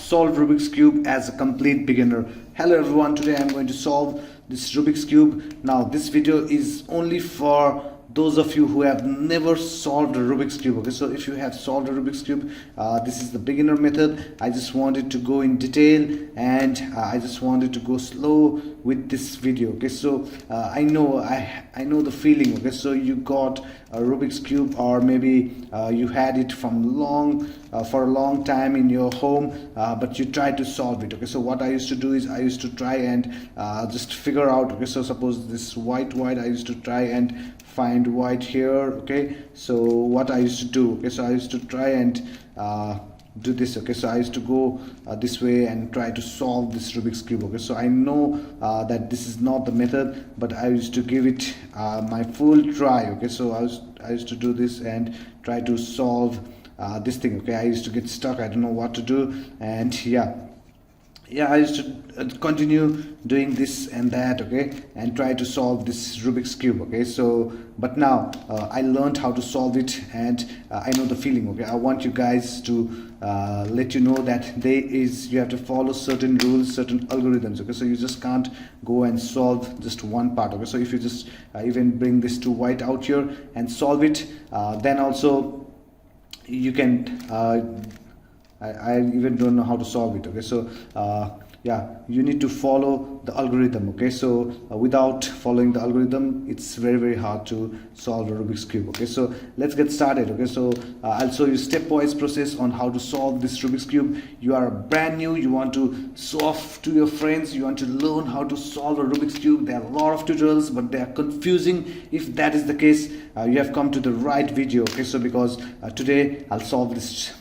solve Rubik's Cube as a complete beginner. Hello everyone, today I'm going to solve this Rubik's Cube. Now this video is only for those of you who have never solved a Rubik's Cube. Okay, so if you have solved a Rubik's Cube, this is the beginner method. I just wanted to go in detail and I just wanted to go slow with this video. Okay, so I know the feeling. Okay, so you got a Rubik's Cube, or maybe you had it from for a long time in your home, but you tried to solve it. Okay, so what I used to do is I used to try and just figure out. Okay, so suppose this white, I used to try and find white here. Okay, so what I used to do, okay, so I used to try and do this. Okay, so I used to go this way and try to solve this Rubik's Cube. Okay, so I know that this is not the method, but I used to give it my full try. Okay, so I used to do this and try to solve this thing. Okay, I used to get stuck, I don't know what to do, and I used to continue doing this and that. Okay, and try to solve this Rubik's Cube. Okay, so but now I learned how to solve it, and I know the feeling. Okay, I want you guys to let you know that you have to follow certain rules, certain algorithms. Okay, so you just can't go and solve just one part. Okay, so if you just even bring this to white out here and solve it, then also you can I even don't know how to solve it. Okay, so you need to follow the algorithm. Okay, so without following the algorithm, it's very hard to solve a Rubik's Cube. Okay, so let's get started. Okay, so I'll show you stepwise process on how to solve this Rubik's Cube. You are brand new, you want to show off to your friends, you want to learn how to solve a Rubik's Cube. There are a lot of tutorials, but they are confusing. If that is the case, you have come to the right video. Okay, so because today I'll solve this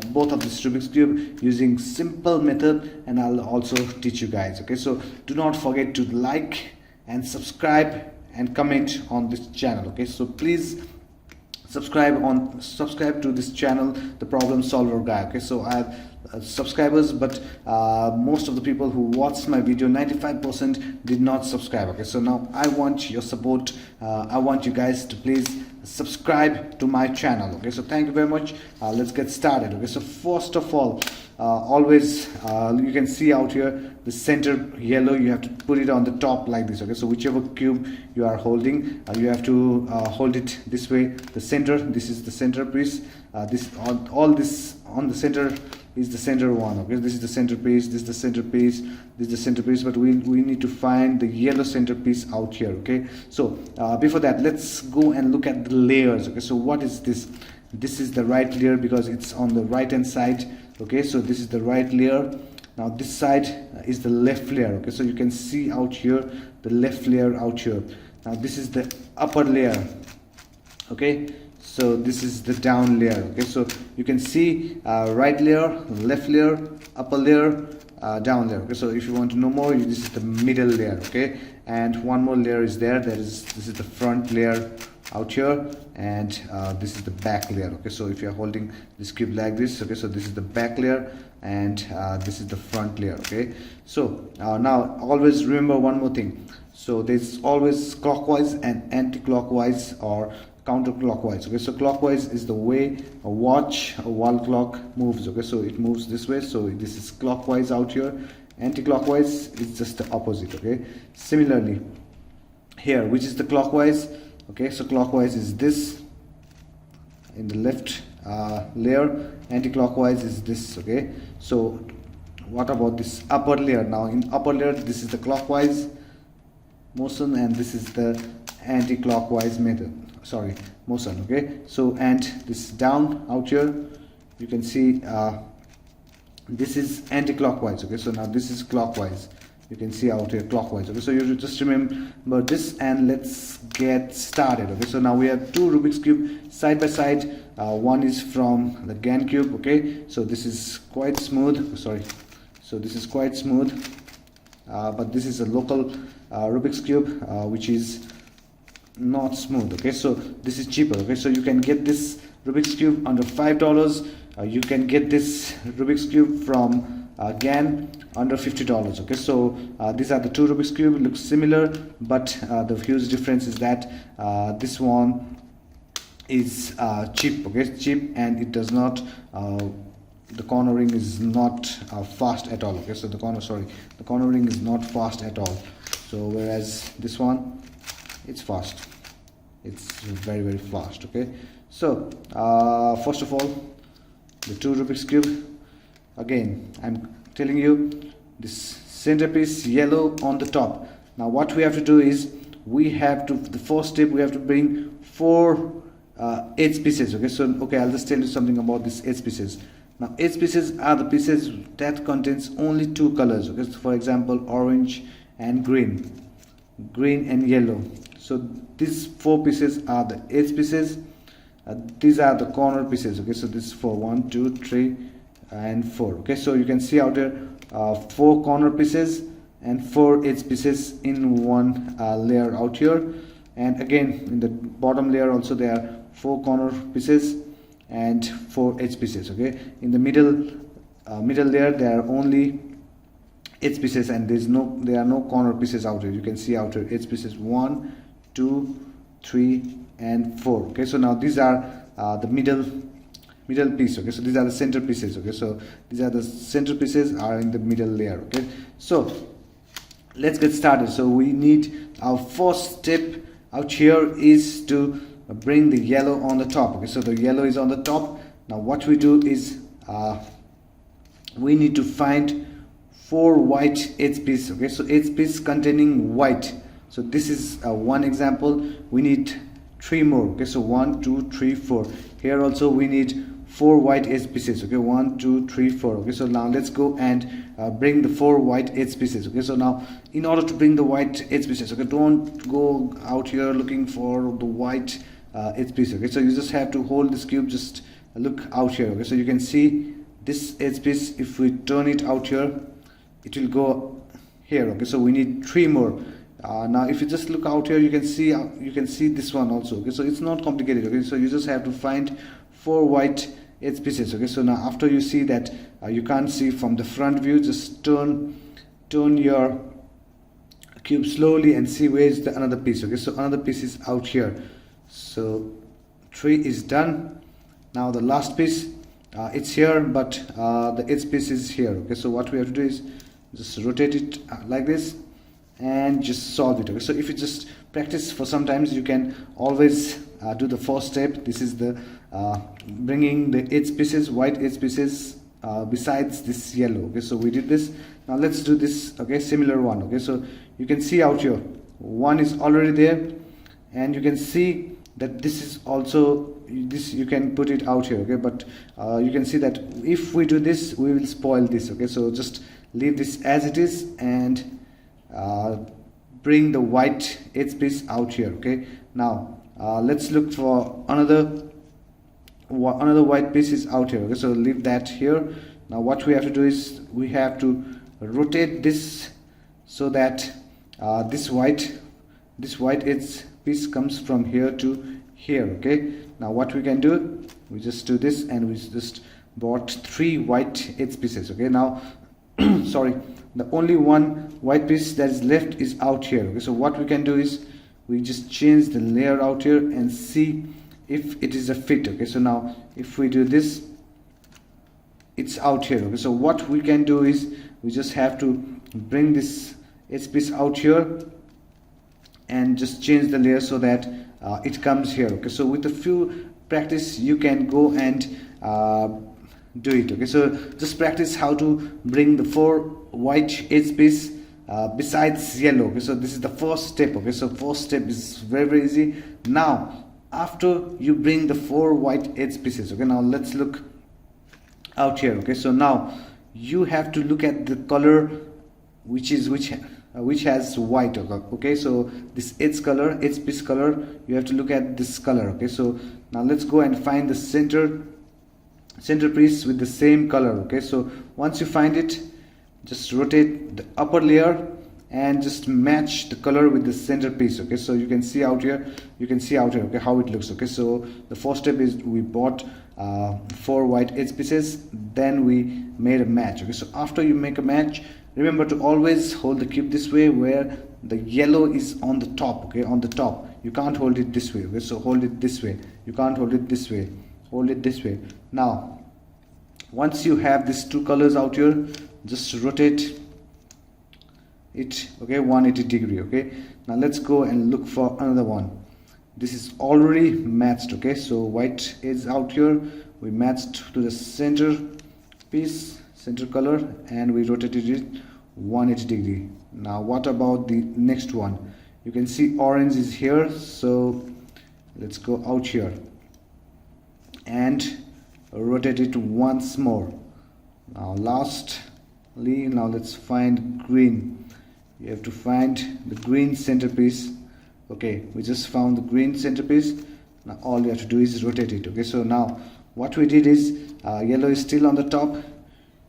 both of this Rubik's Cube using simple method, and I'll also teach you guys. Okay, so do not forget to like and subscribe and comment on this channel. Okay, so please subscribe to this channel, the Problem Solver Guy. Okay, so I have subscribers, but most of the people who watched my video, 95% did not subscribe. Okay, so now I want your support. I want you guys to please subscribe to my channel. Okay, so thank you very much. Let's get started. Okay, so first of all, always you can see out here the center yellow, you have to put it on the top like this. Okay, so whichever cube you are holding, you have to hold it this way. The center, this is the centerpiece. All this on the center is the center one. Okay, this is the centerpiece, this is the centerpiece, this is the centerpiece, but we need to find the yellow centerpiece out here. Okay, so before that, let's go and look at the layers. Okay, so what is this? This is the right layer because it's on the right hand side. Okay, so this is the right layer. Now this side is the left layer. Okay, so you can see out here the left layer out here. Now this is the upper layer. Okay, so this is the down layer. Okay, so you can see right layer, left layer, upper layer, down layer. Okay, so if you want to know more, this is the middle layer. Okay, and one more layer is there. This is the front layer out here, and this is the back layer. Okay, so if you are holding this cube like this, okay, so this is the back layer, and this is the front layer. Okay, so now always remember one more thing. So there's always clockwise and anti-clockwise or counterclockwise. Okay, so clockwise is the way a watch, a wall clock moves. Okay, so it moves this way, so this is clockwise out here. Anti-clockwise is just the opposite. Okay, similarly here, which is the clockwise? Okay, so clockwise is this in the left layer, anti-clockwise is this. Okay, so what about this upper layer? Now in upper layer, this is the clockwise motion, and this is the anti-clockwise motion. Okay, so and this down out here, you can see this is anti-clockwise. Okay, so now this is clockwise, you can see out here clockwise. Okay, so you just remember this, and let's get started. Okay, so now we have two Rubik's Cube side by side. One is from the GAN cube. Okay, so this is quite smooth. So this is quite smooth, but this is a local Rubik's Cube which is not smooth. Okay, so this is cheaper. Okay, so you can get this Rubik's Cube under $5. You can get this Rubik's Cube from GAN under $50. Okay, so these are the two Rubik's Cube. It looks similar, but the huge difference is that this one is cheap. Okay, cheap, and it does not the cornering is not fast at all. Okay, so the cornering is not fast at all. So whereas this one, it's fast, it's very very fast. Okay, so first of all, the two Rubik's cube. Again, I'm telling you, this centerpiece yellow on the top. Now what we have to do is, the first step, we have to bring four edge pieces. Okay, so I'll just tell you something about these edge pieces. Now edge pieces are the pieces that contains only two colors. Okay, so for example, orange and green and yellow. So these four pieces are the edge pieces. These are the corner pieces. Okay, so this is for 1, 2, 3 and 4. Okay, so you can see out there, 4 corner pieces and 4 edge pieces in one layer out here. And again, in the bottom layer also there are 4 corner pieces and 4 edge pieces. Okay, in the middle layer there are only edge pieces, and there are no corner pieces out here. You can see out here edge pieces 1, 2, 3 and 4. Okay, so now these are the middle piece. Okay, so these are the center pieces. Okay, so these are the center pieces are in the middle layer. Okay, so let's get started. So we need, our first step out here is to bring the yellow on the top. Okay, so the yellow is on the top. Now what we do is we need to find 4 white edge pieces. Okay, so edge piece containing white. So this is one example. We need 3 more. Okay, so 1, 2, 3, 4. Here also we need 4 white edge pieces. Okay, 1, 2, 3, 4. Okay, so now let's go and bring the 4 white edge pieces. Okay, so now in order to bring the white edge pieces, okay, don't go out here looking for the white edge piece. Okay, so you just have to hold this cube, just look out here. Okay, so you can see this edge piece. If we turn it out here, it will go here. Okay, so we need 3 more. Now if you just look out here, you can see this one also. Okay, so it's not complicated. Okay, so you just have to find 4 white edge pieces. Okay, so now after you see that you can't see from the front view, just turn your cube slowly and see where is the another piece. Okay, so another piece is out here. So 3 is done. Now the last piece, it's here, but the edge piece is here. Okay, so what we have to do is just rotate it like this and just solve it. Okay, so if you just practice for some times, you can always do the first step. This is the bringing the edge pieces, white edge pieces besides this yellow. Okay, so we did this. Now let's do this. Okay, similar one. Okay, so you can see out here, one is already there, and you can see that this is also, this you can put it out here. Okay, but you can see that if we do this, we will spoil this. Okay, so just leave this as it is and bring the white edge piece out here. Okay, now let's look for another white piece is out here. Okay, so leave that here. Now what we have to do is we have to rotate this so that this white edge piece comes from here to here. Okay, now what we can do, we just do this, and we just brought 3 white edge pieces. Okay, now sorry, the only one white piece that is left is out here. Okay, so what we can do is we just change the layer out here and see if it is a fit. Okay, so now if we do this, it's out here. Okay, so what we can do is we just have to bring this edge piece out here and just change the layer so that it comes here. Okay, so with a few practice you can go and do it. Okay, so just practice how to bring the 4 white edge piece besides yellow. Okay, so this is the first step. Okay, so first step is very very easy. Now after you bring the 4 white edge pieces, okay, now let's look out here. Okay, so now you have to look at the color which has white. Okay, so this edge piece color, you have to look at this color. Okay, so now let's go and find the center piece with the same color. Okay, so once you find it, just rotate the upper layer and just match the color with the center piece. Okay, so you can see out here, okay, how it looks. Okay, so the first step is we bought 4 white edge pieces, then we made a match. Okay, so after you make a match, remember to always hold the cube this way where the yellow is on the top. Okay, on the top, you can't hold it this way. Okay, so hold it this way, you can't hold it this way, hold it this way. Now Once you have these two colors out here, just rotate it, okay, 180 degree. Okay, now let's go and look for another one. This is already matched. Okay, so white is out here, we matched to the center piece, center color, and we rotated it 180 degree. Now what about the next one? You can see orange is here, so let's go out here and rotate it once more. Now lastly, now let's find green. You have to find the green centerpiece. Okay, we just found the green centerpiece. Now all you have to do is rotate it. Okay, so now what we did is yellow is still on the top,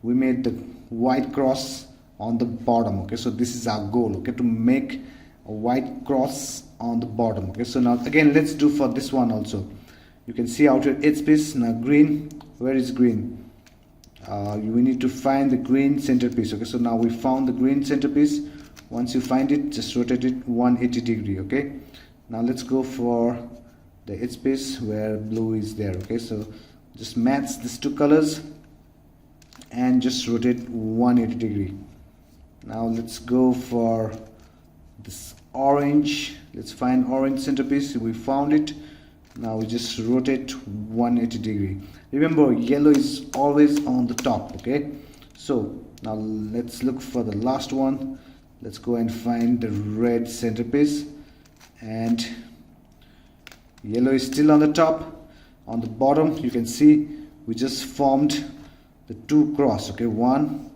we made the white cross on the bottom. Okay, so this is our goal, okay, to make a white cross on the bottom. Okay, so now again let's do for this one also. You can see out here edge piece. Now green, where is green? We need to find the green centerpiece. Okay, so now we found the green centerpiece. Once you find it, just rotate it 180 degree. Okay, now let's go for the edge piece where blue is there. Okay, so just match these two colors and just rotate 180 degree. Now let's go for this orange. Let's find orange centerpiece. We found it. Now we just rotate 180 degree. Remember, yellow is always on the top. Okay, so now let's look for the last one. Let's go and find the red centerpiece, and yellow is still on the top. On the bottom you can see we just formed the two cross. Okay, 1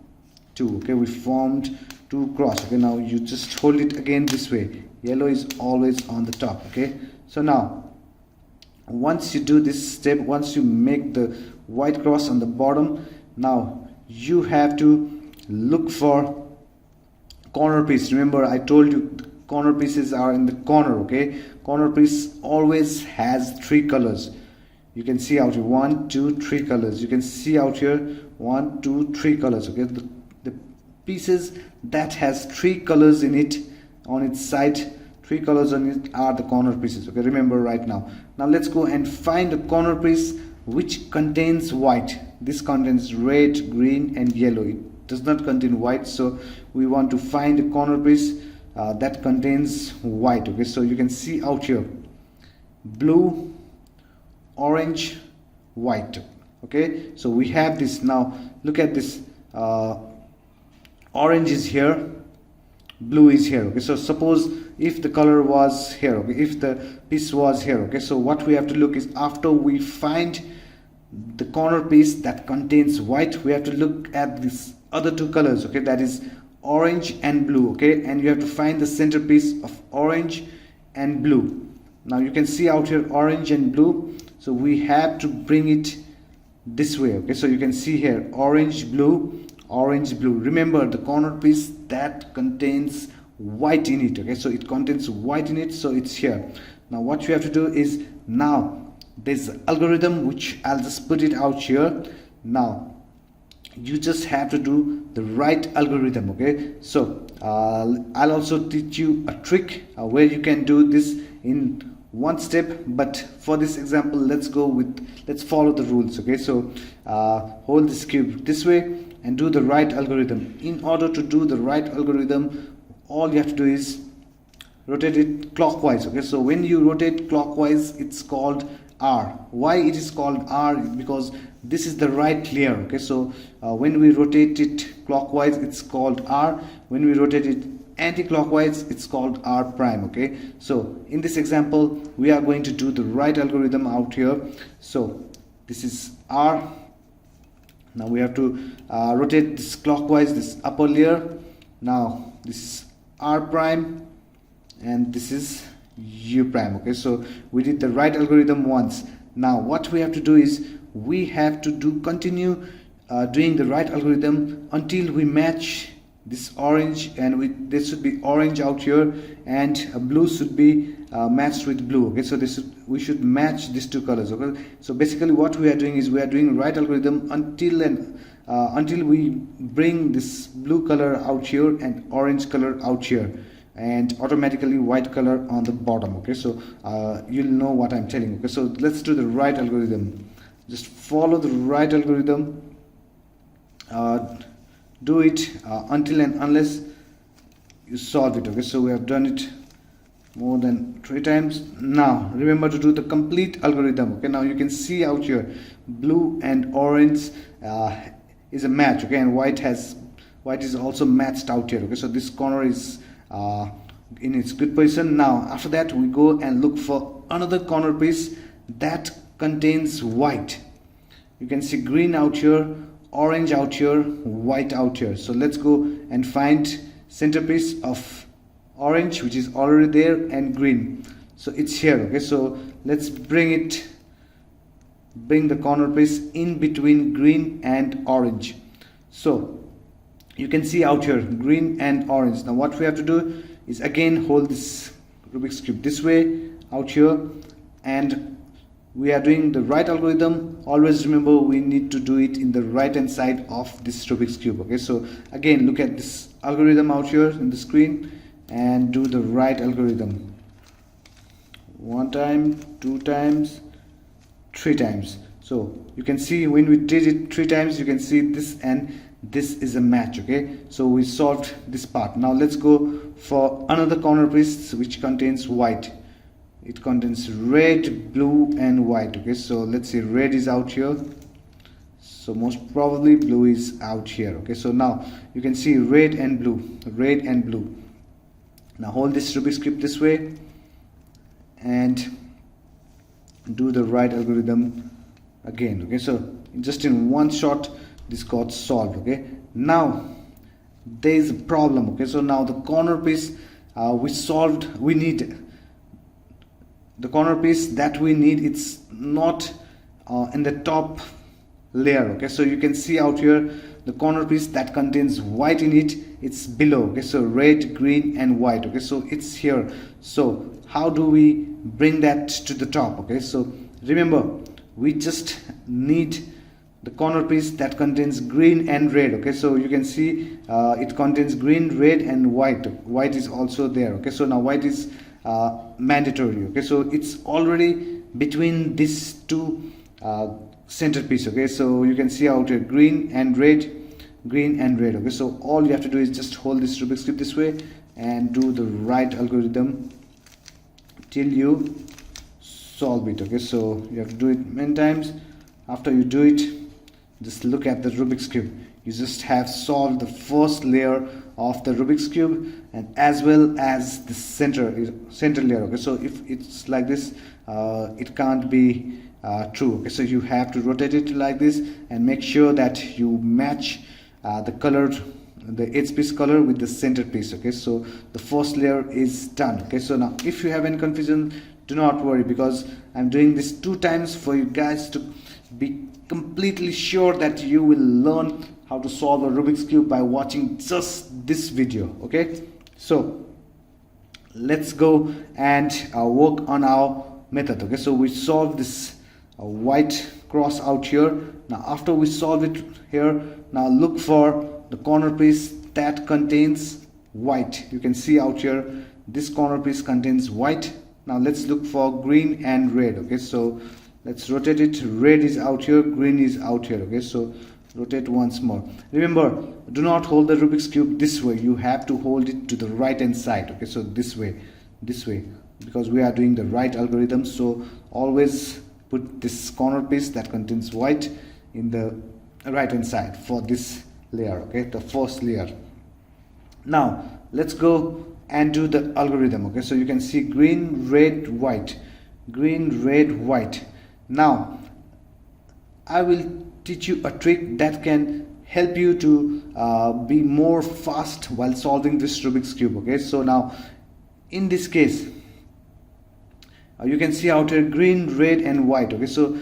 2. Okay, we formed two cross. Okay, now you just hold it again this way. Yellow is always on the top. Okay, so now once you do this step, once you make the white cross on the bottom, now you have to look for corner piece. Remember, I told you the corner pieces are in the corner. Okay, corner piece always has three colors. You can see out here 1 2 3 colors. You can see out here 1 2 3 colors. Okay, the pieces that has three colors in it, on its side, three colors on it, are the corner pieces. Okay, remember right now. Now let's go and find a corner piece which contains white. This contains red, green and yellow. It does not contain white, so we want to find a corner piece that contains white. Okay, so you can see out here blue, orange, white. Okay, so we have this. Now look at this. Orange is here, blue is here. Okay, so suppose if the color was here, okay, if the piece was here, okay, so what we have to look is, after we find the corner piece that contains white, we have to look at this other two colors. Okay, that is orange and blue. Okay, and you have to find the centerpiece of orange and blue. Now you can see out here orange and blue, so we have to bring it this way. Okay, so you can see here orange, blue, orange, blue. Remember, the corner piece that contains white in it. Okay, so it contains white in it, so it's here. Now what you have to do is, now there's an algorithm which I'll just put it out here. Now you just have to do the right algorithm. Okay, so I'll also teach you a trick where you can do this in one step, but for this example let's follow the rules. Okay, so hold this cube this way and do the right algorithm. In order to do the right algorithm, all you have to do is rotate it clockwise. Okay, so when you rotate clockwise, it's called R. Why it is called R? Because this is the right layer. Okay, so when we rotate it clockwise, it's called R. When we rotate it anti-clockwise, it's called R prime. Okay, so in this example we are going to do the right algorithm out here. So this is R. Now we have to rotate this clockwise, this upper layer. Now this is R prime and this is U prime. Okay, so we did the right algorithm once. Now what we have to do is, we have to continue doing the right algorithm until we match this orange, and this should be orange out here, and blue should be matched with blue. Okay, so we should match these two colors. Okay, so basically what we are doing is, we are doing right algorithm until we bring this blue color out here and orange color out here, and automatically white color on the bottom. Okay, so you'll know what I'm telling. Okay, so let's do the right algorithm. Just follow the right algorithm do it until and unless you solve it. Okay, so we have done it more than 3 times. Now remember to do the complete algorithm. Okay, now you can see out here blue and orange is a match. Okay, and white is also matched out here. Okay, so this corner is in its good position. Now after that we go and look for another corner piece that contains white. You can see green out here, orange out here, white out here. So let's go and find centerpiece of orange, which is already there, and green. So it's here. Okay, so let's bring the corner piece in between green and orange. So you can see out here green and orange. Now what we have to do is again hold this Rubik's cube this way out here, and we are doing the right algorithm. Always remember we need to do it in the right hand side of this Rubik's cube. Okay, so again look at this algorithm out here in the screen and do the right algorithm. 1 time, 2 times, 3 times. So you can see when we did it 3 times, you can see this and this is a match. Okay, so we solved this part. Now let's go for another corner piece which contains white. It contains red, blue and white. Okay, so let's say red is out here, so most probably blue is out here. Okay, so now you can see red and blue. Now hold this Rubik's cube this way and do the right algorithm again. Okay, so just in one shot this got solved. Okay, now there is a problem. Okay, so now the corner piece we need the corner piece that we need, it's not in the top layer. Okay, so you can see out here the corner piece that contains white in it, it's below. Okay, so red, green and white. Okay, so it's here. So how do we bring that to the top? Okay, so remember we just need the corner piece that contains green and red. Okay, so you can see it contains green, red and white is also there. Okay, so now white is mandatory. Okay, so it's already between these two centerpiece. Okay, so you can see out here green and red. Okay, so all you have to do is just hold this Rubik's cube this way and do the right algorithm till you solve it. Okay, so you have to do it many times. After you do it, just look at the Rubik's cube. You just have solved the first layer of the Rubik's cube and as well as the center layer. Okay, so if it's like this, it can't be true. Okay, so you have to rotate it like this and make sure that you match the color, the edge piece color with the center piece. Okay, so the first layer is done. Okay, so now if you have any confusion, do not worry, because I'm doing this 2 times for you guys to be completely sure that you will learn how to solve a Rubik's cube by watching just this video. Okay, so let's go and work on our method. Okay, so we solve this white cross out here. Now after we solve it here, now look for the corner piece that contains white. You can see out here this corner piece contains white. Now let's look for green and red. Okay, so let's rotate it. Red is out here, green is out here. Okay, so rotate once more. Remember, do not hold the Rubik's cube this way. You have to hold it to the right hand side. Okay, so this way, because we are doing the right algorithm. So always put this corner piece that contains white in the right hand side for this layer. Okay, the first layer. Now let's go and do the algorithm. Okay, so you can see green, red, white, green, red, white. Now I will teach you a trick that can help you to be more fast while solving this Rubik's cube. Okay, so now in this case you can see out here green, red and white. Okay, so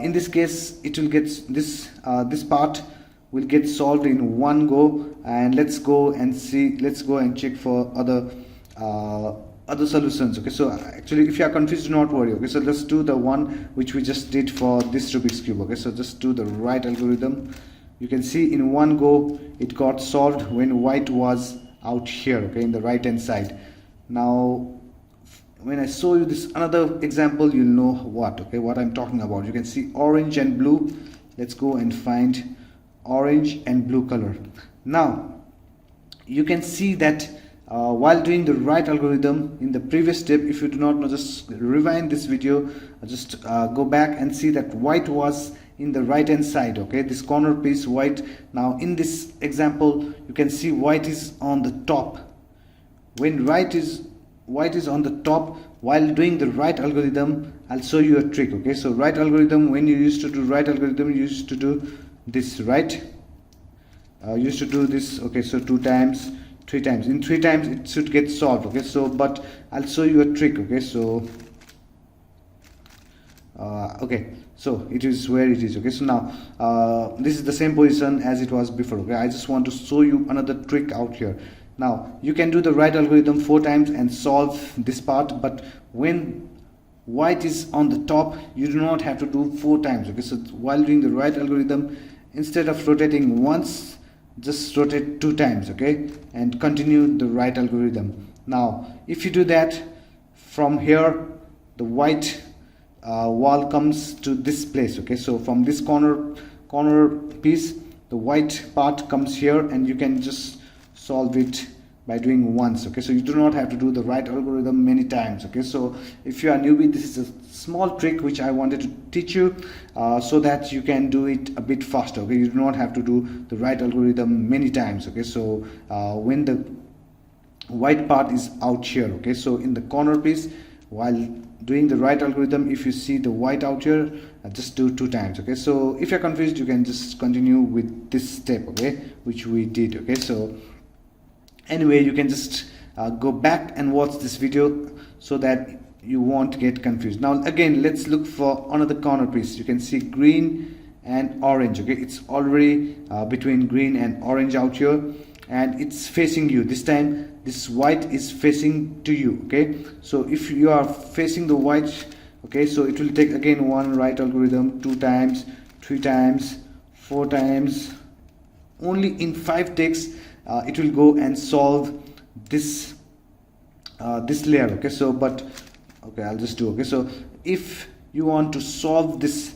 in this case it will get this part will get solved in one go, and let's go and check for other solutions. Okay, so actually if you are confused, do not worry. Okay, so let's do the one which we just did for this Rubik's cube. Okay, so just do the right algorithm. You can see in one go it got solved when white was out here. Okay, in the right hand side. Now when I show you this another example, you'll know what I'm talking about. You can see orange and blue. Let's go and find orange and blue color. Now you can see that while doing the right algorithm in the previous step, if you do not know, just rewind this video, just go back and see that white was in the right hand side, okay, this corner piece white. Now in this example you can see white is on the top. When white is on the top, while doing the right algorithm, I'll show you a trick, okay. So right algorithm, when you used to do right algorithm, you used to do this, right? Used to do this, okay. So 2 times, 3 times, in 3 times it should get solved, okay. So but I'll show you a trick, okay. So okay, so it is where it is, okay. So now this is the same position as it was before, okay. I just want to show you another trick out here. Now you can do the right algorithm 4 times and solve this part, but when white is on the top, you do not have to do 4 times, okay. So while doing the right algorithm, instead of rotating once, just rotate 2 times, okay, and continue the right algorithm. Now if you do that, from here the white wall comes to this place, okay. So from this corner piece, the white part comes here, and you can just solve it by doing once, okay. So you do not have to do the right algorithm many times, okay. So if you are newbie, this is a small trick which I wanted to teach you so that you can do it a bit faster, okay. You do not have to do the right algorithm many times, okay. So when the white part is out here, okay, so in the corner piece, while doing the right algorithm, if you see the white out here, just do 2 times, okay. So if you're confused, you can just continue with this step, okay, which we did, okay. So anyway, you can just go back and watch this video so that you won't get confused. Now again, let's look for another corner piece. You can see green and orange, okay. It's already between green and orange out here, and it's facing you. This time this white is facing to you, okay. So if you are facing the white, okay, so it will take again one right algorithm 2 times, 3 times, 4 times. Only in 5 takes it will go and solve this this layer, okay. So but okay, I'll just do, okay. So if you want to solve this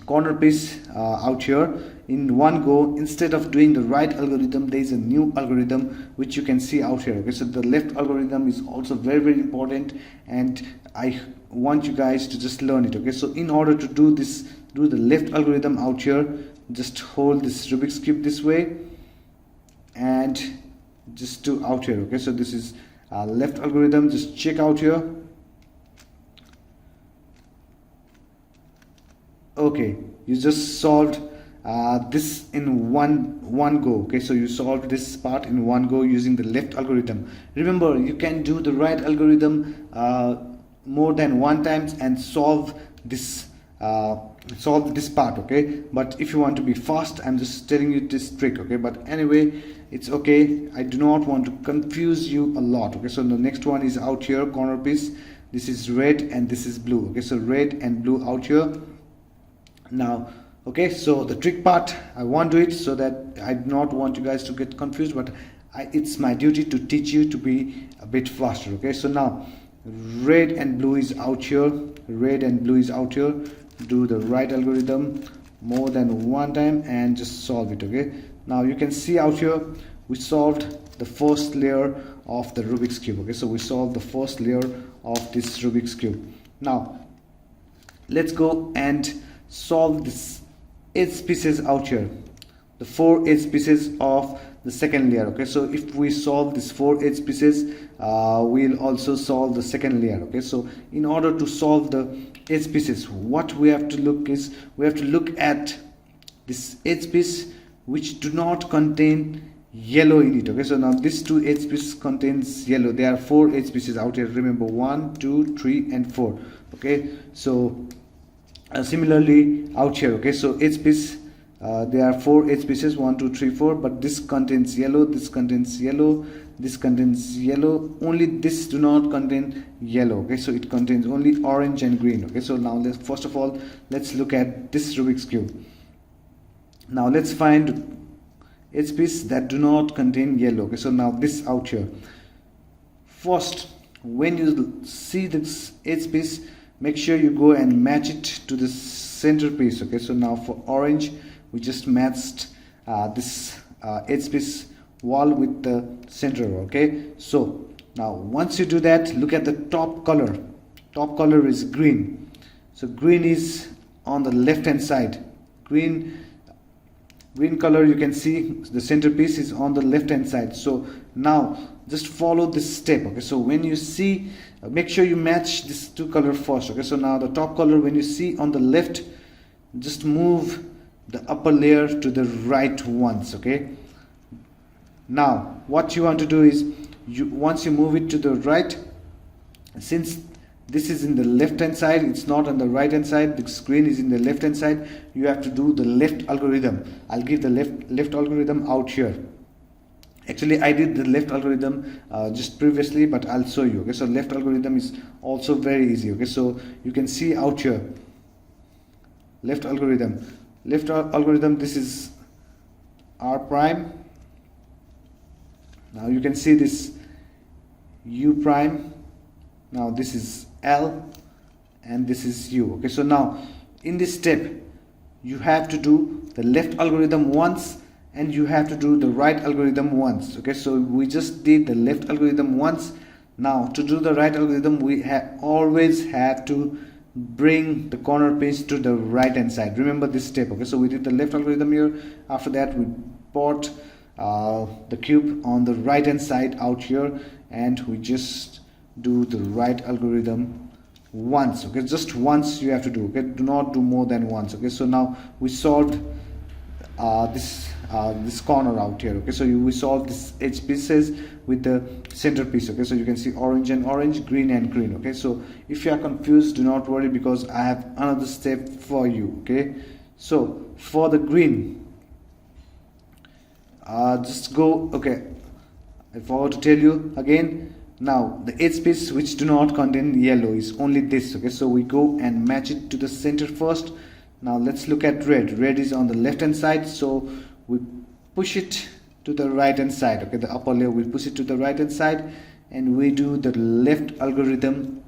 corner piece out here in one go, instead of doing the right algorithm, there is a new algorithm which you can see out here, okay. So the left algorithm is also very important, and I want you guys to just learn it, okay. So in order to do this, do the left algorithm out here, just hold this Rubik's cube this way and just do out here, okay. So this is left algorithm. Just check out here. Okay, you just solved this in one go, okay. So you solved this part in one go using the left algorithm. Remember, you can do the right algorithm more than 1 times and solve this part, okay. But if you want to be fast, I'm just telling you this trick, okay. But anyway, it's okay, I do not want to confuse you a lot, okay. So the next one is out here, corner piece. This is red and this is blue, okay. So red and blue out here. Now okay, so the trick part, I won't do it so that I do not want you guys to get confused, but it's my duty to teach you to be a bit faster, okay. So now red and blue is out here, red and blue is out here. Do the right algorithm more than 1 time and just solve it, okay. Now you can see out here we solved the first layer of the Rubik's cube, okay. So we solved the first layer of this Rubik's cube. Now let's go and solve this edge pieces out here, the 4 edge pieces of the second layer, okay. So if we solve these 4 edge pieces, we'll also solve the second layer, okay. So in order to solve the edge pieces, what we have to look is, we have to look at this edge piece which do not contain yellow in it, okay. So now this 2 edge pieces contains yellow. There are 4 edge pieces out here, remember, 1 2 3 and 4, okay. So similarly out here, okay. So edge piece, there are 4 edge pieces, 1 2 3 4, but this contains yellow, this contains yellow, this contains yellow. Only this do not contain yellow, okay. So it contains only orange and green, okay. So now first of all, let's look at this Rubik's cube. Now let's find edge piece that do not contain yellow, okay. So now this out here, first when you see this edge piece, make sure you go and match it to the center piece, okay. So now for orange, we just matched this edge piece wall with the center. Okay, so now once you do that, look at the top color. Top color is green, so green is on the left hand side. Green color, you can see the centerpiece is on the left hand side. So now just follow this step. Okay, so when you see, make sure you match these two color first. Okay, so now the top color, when you see on the left, just move the upper layer to the right once. Okay, now what you want to do is, once you move it to the right, since this is in the left hand side, it's not on the right hand side, the screen is in the left hand side, you have to do the left algorithm. I'll give the left algorithm out here. Actually I did the left algorithm just previously, but I'll show you. Okay, so left algorithm is also very easy. Okay, so you can see out here, left algorithm, this is R prime. Now you can see this U prime. Now this is L and this is U. Okay, so now in this step you have to do the left algorithm once and you have to do the right algorithm once. Okay, so we just did the left algorithm once. Now to do the right algorithm, we always have to bring the corner piece to the right hand side. Remember this step. Okay, so we did the left algorithm here. After that we brought the cube on the right hand side out here, and we just do the right algorithm once. Okay, just once you have to do. Okay, do not do more than once. Okay, so now we solved this corner out here. Okay, so we solved this edge pieces with the centerpiece. Okay, so you can see orange and orange, green and green. Okay, so if you are confused, do not worry, because I have another step for you. Okay, so for the green, just go. Okay, I forgot to tell you again. Now the edge piece which do not contain yellow is only this. Okay, so we go and match it to the center first. Now let's look at red. Red is on the left hand side, so we push it to the right hand side. Okay, the upper layer, we push it to the right hand side and we do the left algorithm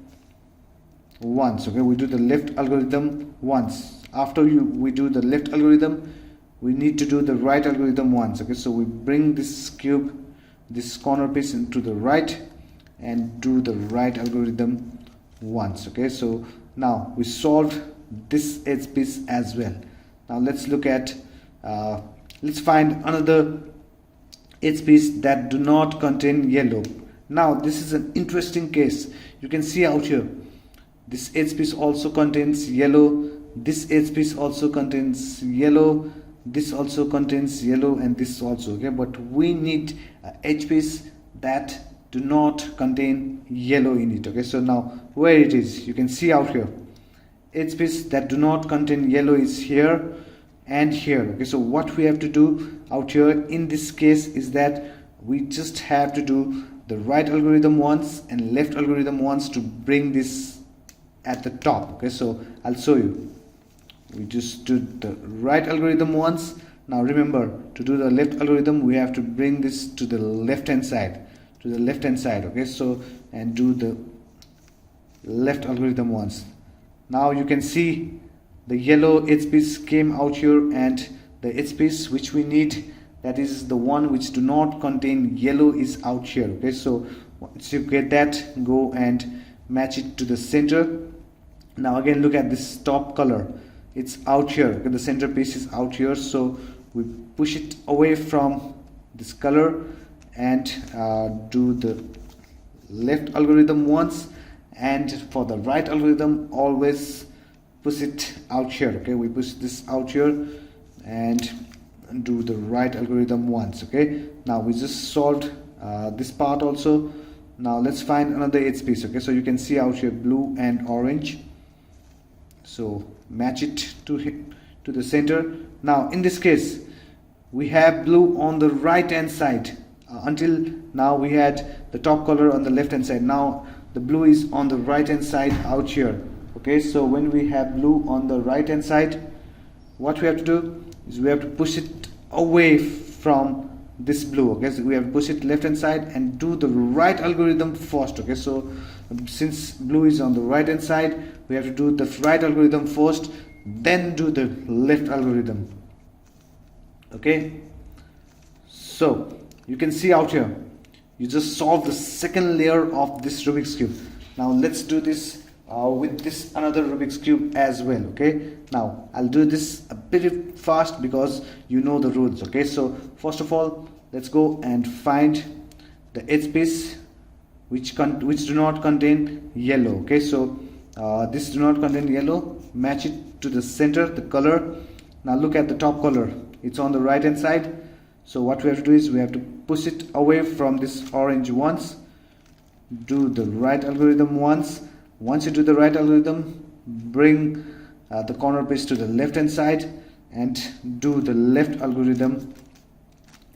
once. Okay, we do the left algorithm once. After we do the left algorithm, we need to do the right algorithm once. Okay, so we bring this cube, this corner piece into the right and do the right algorithm once. Okay, so now we solved this edge piece as well. Now let's look at let's find another edge piece that do not contain yellow. Now this is an interesting case. You can see out here, this edge piece also contains yellow, this edge piece also contains yellow, this also contains yellow, and this also. Okay, but we need an edge piece that do not contain yellow in it. Okay, so now where it is, you can see out here, edge piece that do not contain yellow is here and here. Okay, so what we have to do out here in this case is that we just have to do the right algorithm once and left algorithm once to bring this at the top. Okay, so I'll show you. We just do the right algorithm once. Now remember, to do the left algorithm we have to bring this to the left hand side, okay, so and do the left algorithm once. Now you can see the yellow edge piece came out here, and the edge piece which we need, that is the one which do not contain yellow, is out here. Okay, so once you get that, go and match it to the center. Now again, look at this top color, it's out here. Okay, the center piece is out here, so we push it away from this color and do the left algorithm once, and for the right algorithm always push it out here. Okay, we push this out here and do the right algorithm once. Okay, now we just solved this part also. Now let's find another edge piece. Okay, so you can see out here blue and orange, so match it to the center. Now in this case we have blue on the right hand side. Until now we had the top color on the left hand side. Now the blue is on the right hand side out here. Okay, so when we have blue on the right hand side, what we have to do is we have to push it away from this blue. Okay, so we have to push it left hand side and do the right algorithm first. Okay, so since blue is on the right hand side, we have to do the right algorithm first, then do the left algorithm. Okay, so you can see out here, you just solve the second layer of this Rubik's cube. Now let's do this with this another Rubik's cube as well. Okay, now I'll do this a bit fast because you know the rules. Okay, so first of all, let's go and find the edge piece which do not contain yellow. Okay, so this do not contain yellow, match it to the center, the color. Now look at the top color, it's on the right hand side. So what we have to do is we have to push it away from this orange once, do the right algorithm once. Once you do the right algorithm, bring the corner piece to the left hand side and do the left algorithm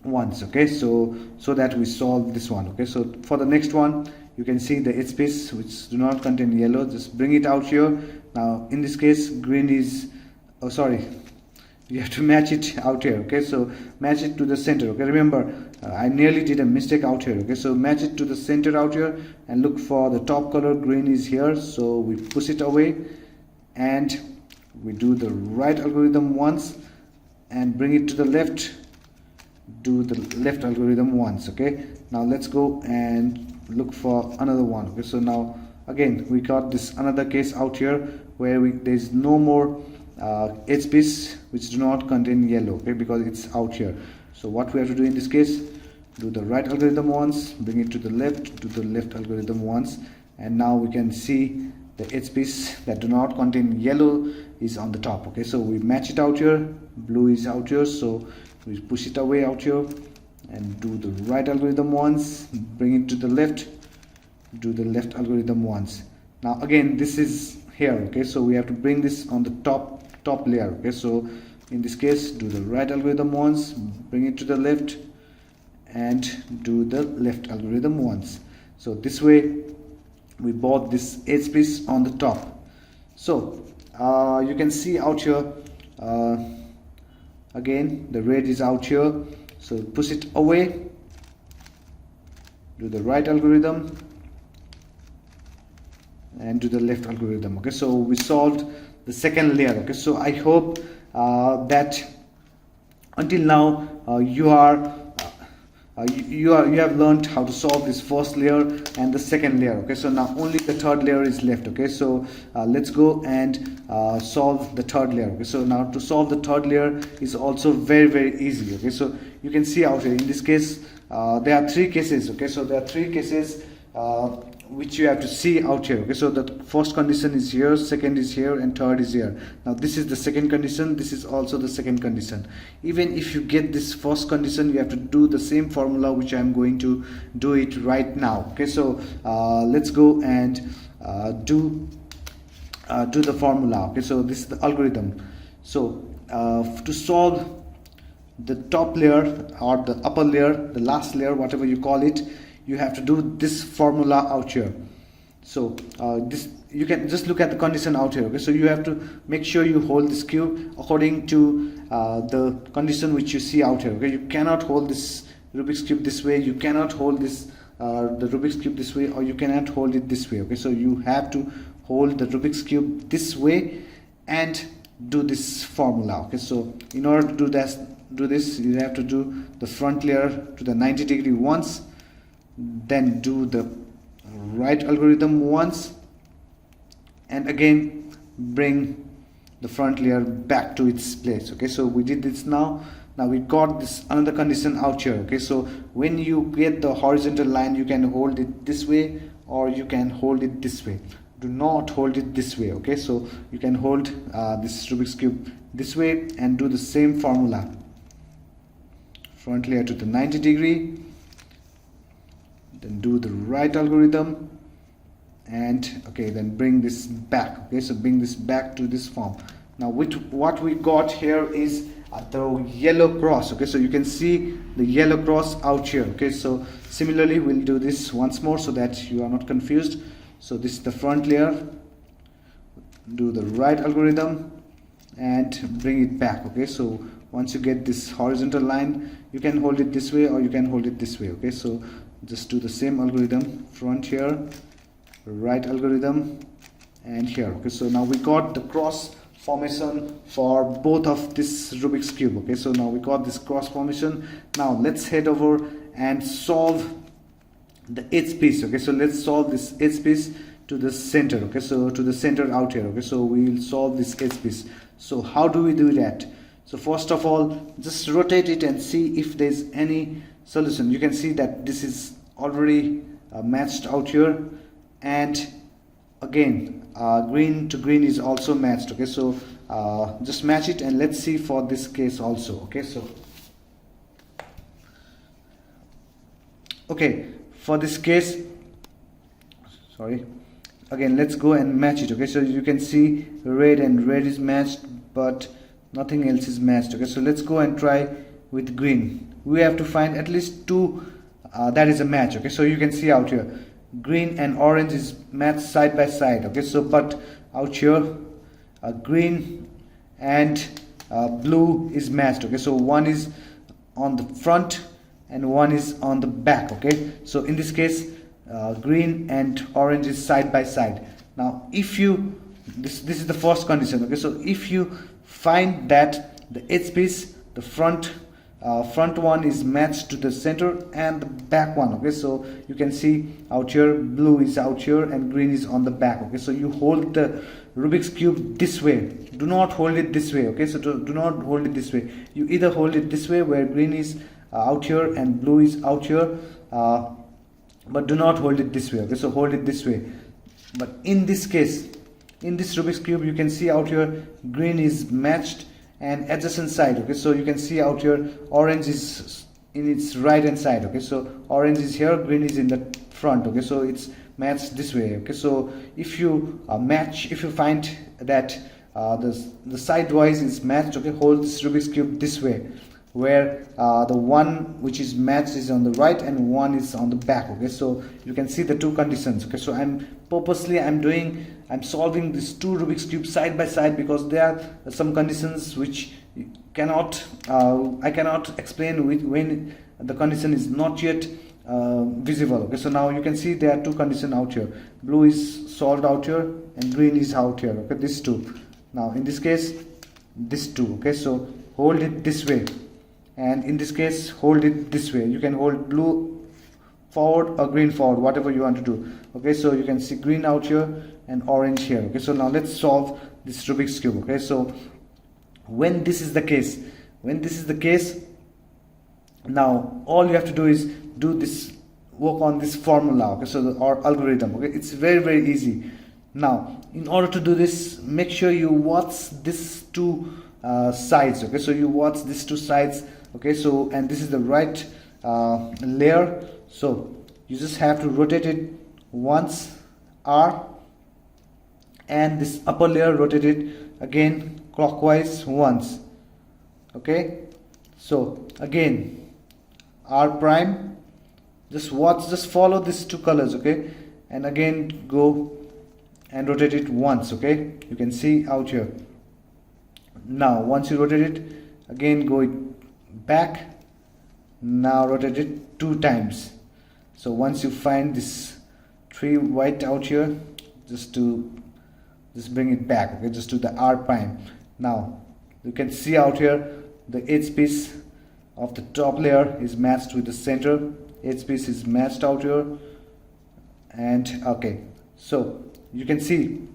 once. Okay, so that we solve this one. Okay, so for the next one, you can see the edge piece which do not contain yellow, just bring it out here. Now in this case, green is, oh sorry, you have to match it out here. Okay, so match it to the center. Okay, remember I nearly did a mistake out here. Okay, so match it to the center out here and look for the top color, green is here, so we push it away and we do the right algorithm once and bring it to the left, do the left algorithm once. Okay, now let's go and look for another one. Okay, so now again we got this another case out here where there's no more edge piece which do not contain yellow. Okay, because it's out here. So what we have to do in this case, do the right algorithm once, bring it to the left, do the left algorithm once, and now we can see the edge piece that do not contain yellow is on the top. Okay, so we match it out here, blue is out here, so we push it away out here and do the right algorithm once, bring it to the left, do the left algorithm once. Now again this is here. Okay, so we have to bring this on the top layer. Okay, so in this case, do the right algorithm once, bring it to the left and do the left algorithm once. So this way we bought this edge piece on the top. So you can see out here again the red is out here, so push it away, do the right algorithm and do the left algorithm. Okay, so we solved the second layer. Okay, so I hope that until now you have learned how to solve this first layer and the second layer. Okay, so now only the third layer is left. Okay, so let's go and solve the third layer. Okay, so now to solve the third layer is also very easy. Okay, so you can see out here in this case there are three cases. Okay, so there are three cases which you have to see out here. Okay, so the first condition is here, second is here, and third is here. Now this is the second condition, this is also the second condition. Even if you get this first condition, you have to do the same formula which I am going to do it right now. Okay, so let's go and do the formula. Okay, so this is the algorithm. So to solve the top layer or the upper layer, the last layer, whatever you call it, you have to do this formula out here. So this, you can just look at the condition out here. Okay, so you have to make sure you hold this cube according to the condition which you see out here. Okay, you cannot hold this Rubik's cube this way, you cannot hold this the Rubik's cube this way, or you cannot hold it this way. Okay, so you have to hold the Rubik's cube this way and do this formula. Okay, so in order to do this, you have to do the front layer to the 90 degree once, then do the right algorithm once, and again bring the front layer back to its place. Okay, so we did this now we got this another condition out here. Okay, so when you get the horizontal line, you can hold it this way or you can hold it this way. Do not hold it this way. Okay, so you can hold this Rubik's cube this way and do the same formula. Front layer to the 90 degree, then do the right algorithm, and okay, then bring this back. Okay, so bring this back to this form. Now what we got here is the yellow cross. Okay, so you can see the yellow cross out here. Okay, so similarly we'll do this once more so that you are not confused. So this is the front layer, do the right algorithm and bring it back. Okay, so once you get this horizontal line, you can hold it this way or you can hold it this way. Okay, so just do the same algorithm, front here, right algorithm, and here. Okay, so now we got the cross formation for both of this Rubik's cube. Okay, so now we got this cross formation. Now let's head over and solve the eighth piece. Okay, so let's solve this eighth piece to the center. Okay, so to the center out here. Okay, so we'll solve this eighth piece. So how do we do that? So first of all, just rotate it and see if there's any solution. You can see that this is already matched out here, and again green to green is also matched. Okay, so just match it, and let's see for this case also. Okay, so okay, for this case, sorry, again let's go and match it. Okay, so you can see red and red is matched, but nothing else is matched. Okay, so let's go and try with green. We have to find at least two that is a match. Okay, so you can see out here green and orange is matched side by side. Okay, so but out here green and blue is matched. Okay, so one is on the front and one is on the back. Okay, so in this case green and orange is side by side. Now if you this is the first condition. Okay, so if you find that the eighth piece, the front one is matched to the center and the back one. Okay, so you can see out here blue is out here and green is on the back. Okay, so you hold the Rubik's cube this way, do not hold it this way. Okay, so do not hold it this way. You either hold it this way where green is out here and blue is out here, but do not hold it this way. Okay, so hold it this way. But in this case, in this Rubik's cube, you can see out here green is matched and adjacent side. Okay, so you can see out here orange is in its right hand side. Okay, so orange is here, green is in the front. Okay, so it's matched this way. Okay, so if you if you find that the sidewise is matched, okay, hold this Rubik's cube this way, where the one which is matched is on the right and one is on the back. Okay, so you can see the two conditions. Okay, so I'm solving these two Rubik's cubes side by side because there are some conditions which cannot I cannot explain when the condition is not yet visible. Okay, so now you can see there are two conditions out here. Blue is solved out here and green is out here. Okay, these two. Now in this case, this two. Okay, so hold it this way, and in this case hold it this way. You can hold blue forward or green forward, whatever you want to do. Okay, so you can see green out here and orange here. Okay, so now let's solve this Rubik's cube. Okay, so when this is the case, now all you have to do is work on this formula. Okay, so or algorithm. Okay, it's very easy. Now in order to do this, make sure you watch these two sides. Okay, so you watch these two sides. Okay, so and this is the right layer, so you just have to rotate it once R, and this upper layer rotate it again clockwise once. Okay, so again R prime, just follow these two colors. Okay, and again go and rotate it once. Okay, you can see out here. Now once you rotate it, again go it back. Now rotate it 2 times. So once you find this 3 white out here, just bring it back. Okay, just to the R prime. Now you can see out here the eighth piece of the top layer is matched with the center. Eighth piece is matched out here, and okay, so you can see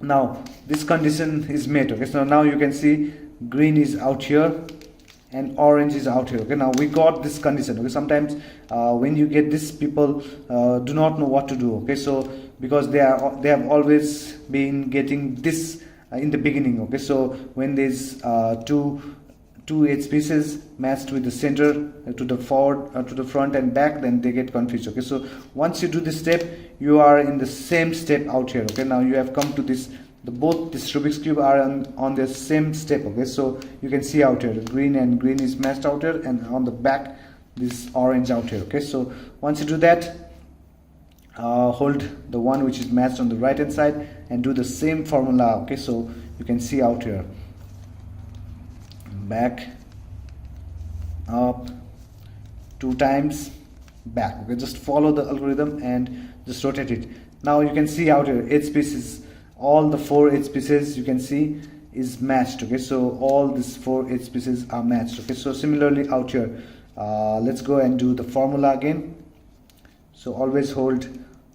now this condition is met. Okay, so now you can see green is out here and orange is out here. Okay, now we got this condition. Okay, sometimes when you get this, people do not know what to do. Okay, so because they have always been getting this in the beginning. Okay, so when there's two eighth pieces matched with the center to the forward to the front and back, then they get confused. Okay, so once you do this step, you are in the same step out here. Okay, now you have come to this, both this Rubik's cube are on the same step. Okay, so you can see out here green and green is matched out here, and on the back this orange out here. Okay, so once you do that, hold the one which is matched on the right hand side and do the same formula. Okay, so you can see out here back, up, 2 times, back. Okay, just follow the algorithm and just rotate it. Now you can see out here eighth piece is all the 4 edge pieces you can see is matched. Okay, so all these 4 edge pieces are matched. Okay, so similarly out here, let's go and do the formula again. So always hold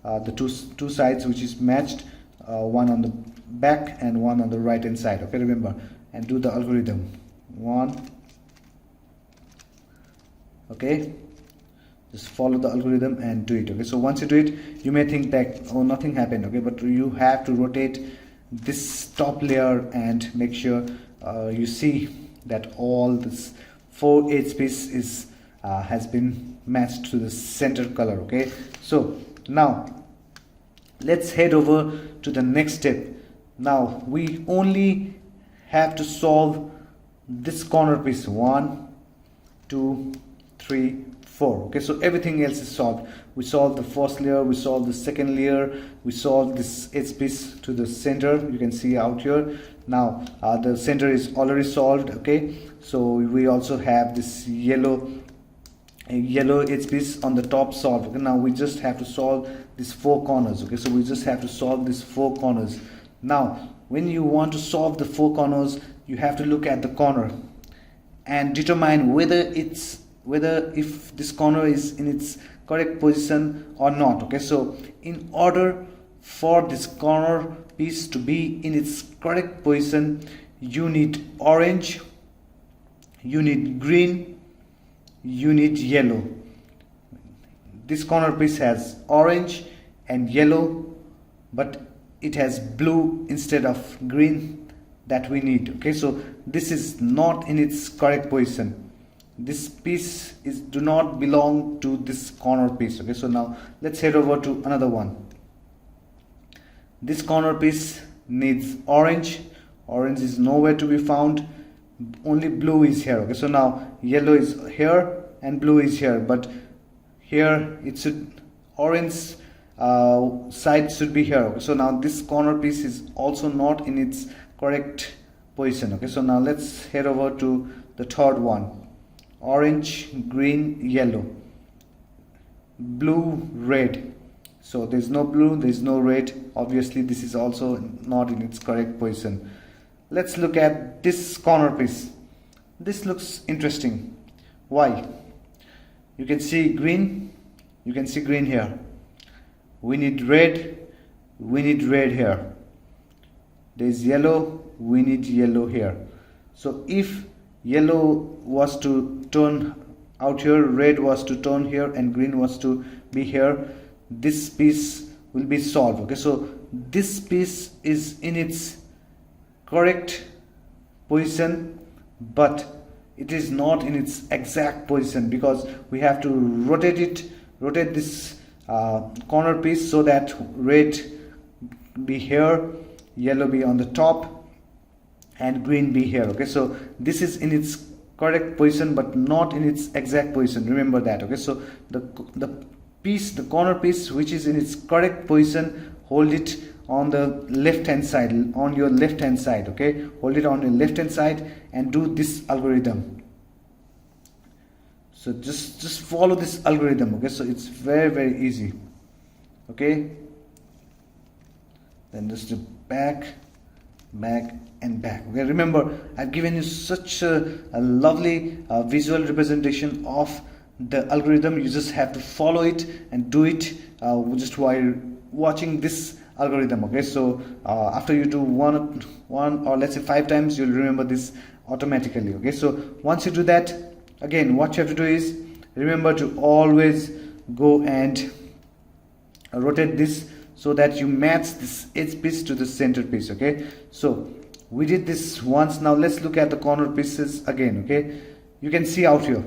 the two sides which is matched, one on the back and one on the right hand side. Okay, remember, and do the algorithm. 1. Okay, just follow the algorithm and do it. Okay, so once you do it, you may think that, oh, nothing happened. Okay, but you have to rotate this top layer and make sure you see that all this 4 edge piece is has been matched to the center color. Okay, so now let's head over to the next step. Now we only have to solve this corner piece. 1, 2, 3, 4. Okay, so everything else is solved. We solved the first layer, we solved the second layer, we solved this edge piece to the center. You can see out here. Now the center is already solved. Okay, so we also have this yellow edge piece on the top solved. Okay, now we just have to solve these 4 corners. Okay, so we just have to solve these 4 corners. Now when you want to solve the 4 corners, you have to look at the corner and determine whether if this corner is in its correct position or not. Okay, so in order for this corner piece to be in its correct position, you need orange, you need green, you need yellow. This corner piece has orange and yellow, but it has blue instead of green that we need. Okay, so this is not in its correct position. This piece do not belong to this corner piece. Okay, so now let's head over to another one. This corner piece needs orange. Orange is nowhere to be found. Only blue is here. Okay, so now yellow is here and blue is here, but here it should, orange side should be here. Okay, so now this corner piece is also not in its correct position. Okay, so now let's head over to the third one. Orange, green, yellow, blue, red. So there's no blue, there's no red. Obviously this is also not in its correct position. Let's look at this corner piece. This looks interesting. Why? You can see green, you can see green here. We need red here. There's yellow, we need yellow here. So if yellow was to turn out here, red was to turn here, and green was to be here, this piece will be solved. Okay, so this piece is in its correct position, but it is not in its exact position because we have to rotate this corner piece so that red be here, yellow be on the top, and green be here. Okay, so this is in its correct position but not in its exact position. Remember that. Okay, so the corner piece which is in its correct position, hold it on the left hand side, on your left hand side. Okay, hold it on your left hand side and do this algorithm. So just follow this algorithm. Okay, so it's very easy. Okay, then just do back and back. Okay, remember I've given you such a lovely visual representation of the algorithm. You just have to follow it and do it just while watching this algorithm. Okay, so after you do one or let's say 5 times, you'll remember this automatically. Okay, so once you do that, again what you have to do is remember to always go and rotate this so that you match this edge piece to the center piece. Okay, so we did this once. Now let's look at the corner pieces again. Okay, you can see out here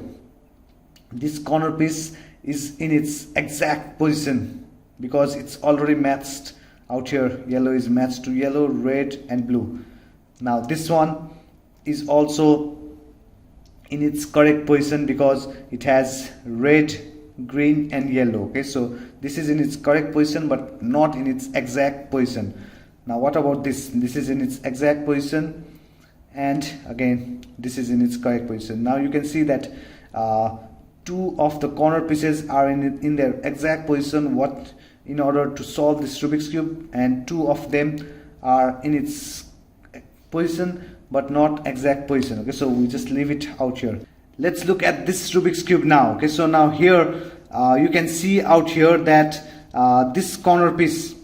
this corner piece is in its exact position because it's already matched out here. Yellow is matched to yellow, red and blue. Now this one is also in its correct position because it has red, green and yellow. Okay, so this is in its correct position but not in its exact position. Now what about this? This is in its exact position, and again this is in its correct position. Now you can see that 2 of the corner pieces are in their exact position in order to solve this Rubik's cube, and 2 of them are in its position but not exact position. Okay, so we just leave it out here. Let's look at this Rubik's cube now. Okay, so now here you can see out here that this corner piece,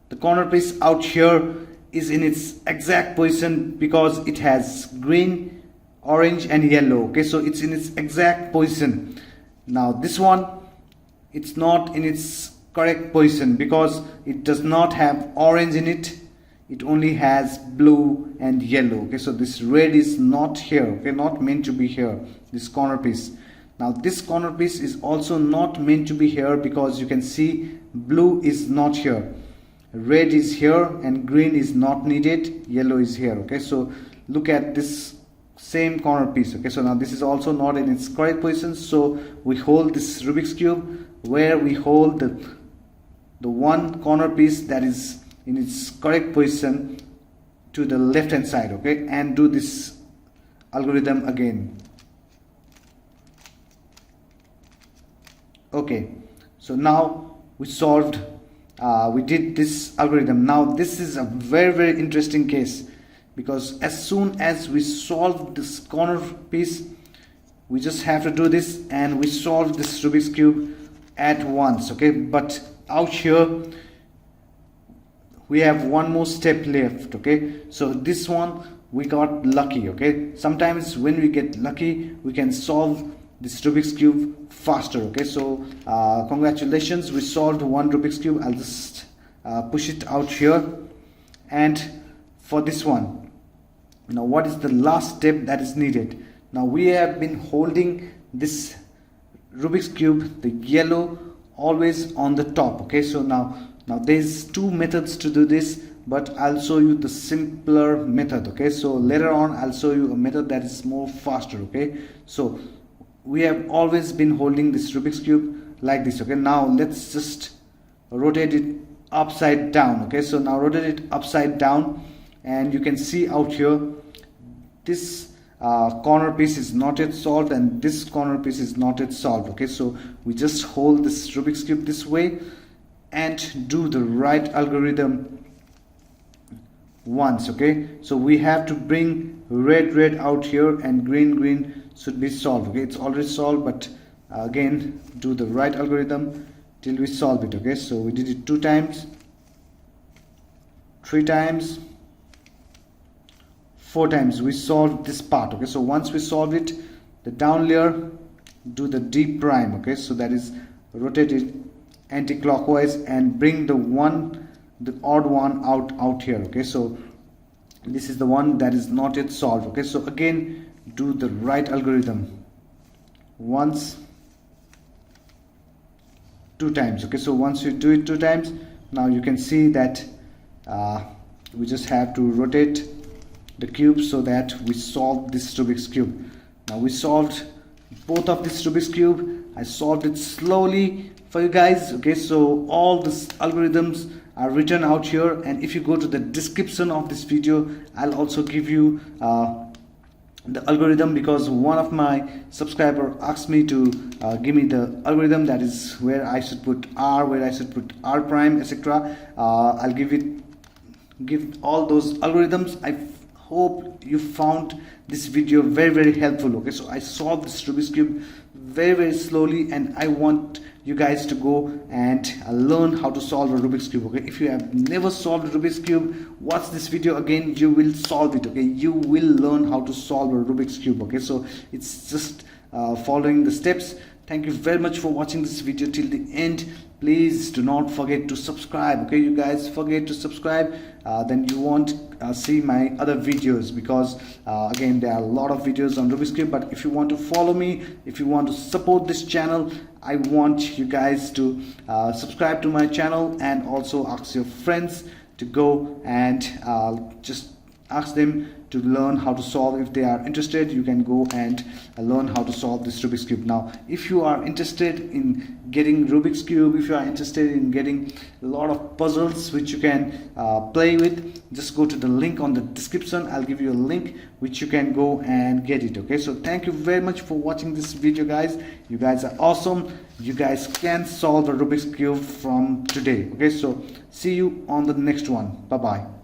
the corner piece out here is in its exact position because it has green, orange and yellow. Okay, so it's in its exact position. Now this one, it's not in its correct position because it does not have orange in it. It only has blue and yellow. Okay, so this red is not here. Okay, not meant to be here, this corner piece. Now this corner piece is also not meant to be here because you can see blue is not here, red is here and green is not needed, yellow is here. Okay, so look at this same corner piece. Okay, so now this is also not in its correct position, so we hold this Rubik's cube where we hold the one corner piece that is in its correct position to the left hand side. Okay, and do this algorithm again. Okay, so now we solved, we did this algorithm. Now this is a very interesting case because as soon as we solve this corner piece, we just have to do this and we solve this Rubik's cube at once. Okay, but out here we have one more step left. Okay, so this one we got lucky. Okay, sometimes when we get lucky we can solve this Rubik's cube faster. Okay, so congratulations, we solved one Rubik's cube. I'll just push it out here. And for this one, now what is the last step that is needed? Now we have been holding this Rubik's cube, the yellow, always on the top. Okay, so now there's two methods to do this, but I'll show you the simpler method. Okay, so later on I'll show you a method that is more faster. Okay, so we have always been holding this Rubik's cube like this. Okay, now let's just rotate it upside down. Okay, so now rotate it upside down and you can see out here this corner piece is not yet solved and this corner piece is not yet solved. Okay, so we just hold this Rubik's cube this way and do the right algorithm once. Okay, so we have to bring red out here and green should be solved. Okay, it's already solved, but again do the right algorithm till we solve it. Okay, so we did it 2 times, 3 times, 4 times. We solved this part. Okay, so once we solve it, the down layer, do the D prime. Okay, so that is rotate it anti-clockwise and bring the odd one out here. Okay, so this is the one that is not yet solved. Okay, so again do the right algorithm once, 2 times. Okay, so once you do it 2 times, now you can see that we just have to rotate the cube so that we solve this Rubik's cube. Now we solved both of this Rubik's cube. I solved it slowly for you guys. Okay, so all these algorithms are written out here, and if you go to the description of this video, I'll also give you the algorithm, because one of my subscriber asked me to give me the algorithm, that is where I should put R, where I should put R prime, etc. I'll give all those algorithms. I hope you found this video very helpful. Okay, so I solved this Rubik's cube very slowly, and I want you guys to go and learn how to solve a Rubik's cube. Okay, if you have never solved a Rubik's cube, watch this video again, you will solve it. Okay, you will learn how to solve a Rubik's cube. Okay, so it's just following the steps. Thank you very much for watching this video till the end. Please do not forget to subscribe. Okay, you guys forget to subscribe, then you won't see my other videos, because again, there are a lot of videos on Rubik's cube. But if you want to follow me, if you want to support this channel, I want you guys to subscribe to my channel, and also ask your friends to go and just ask them to learn how to solve. If they are interested, you can go and learn how to solve this Rubik's cube. Now, if you are interested in getting Rubik's cube, if you are interested in getting a lot of puzzles which you can play with, just go to the link on the description. I'll give you a link which you can go and get it. Okay, so thank you very much for watching this video, guys. You guys are awesome. You guys can solve the Rubik's cube from today. Okay, so see you on the next one. Bye bye.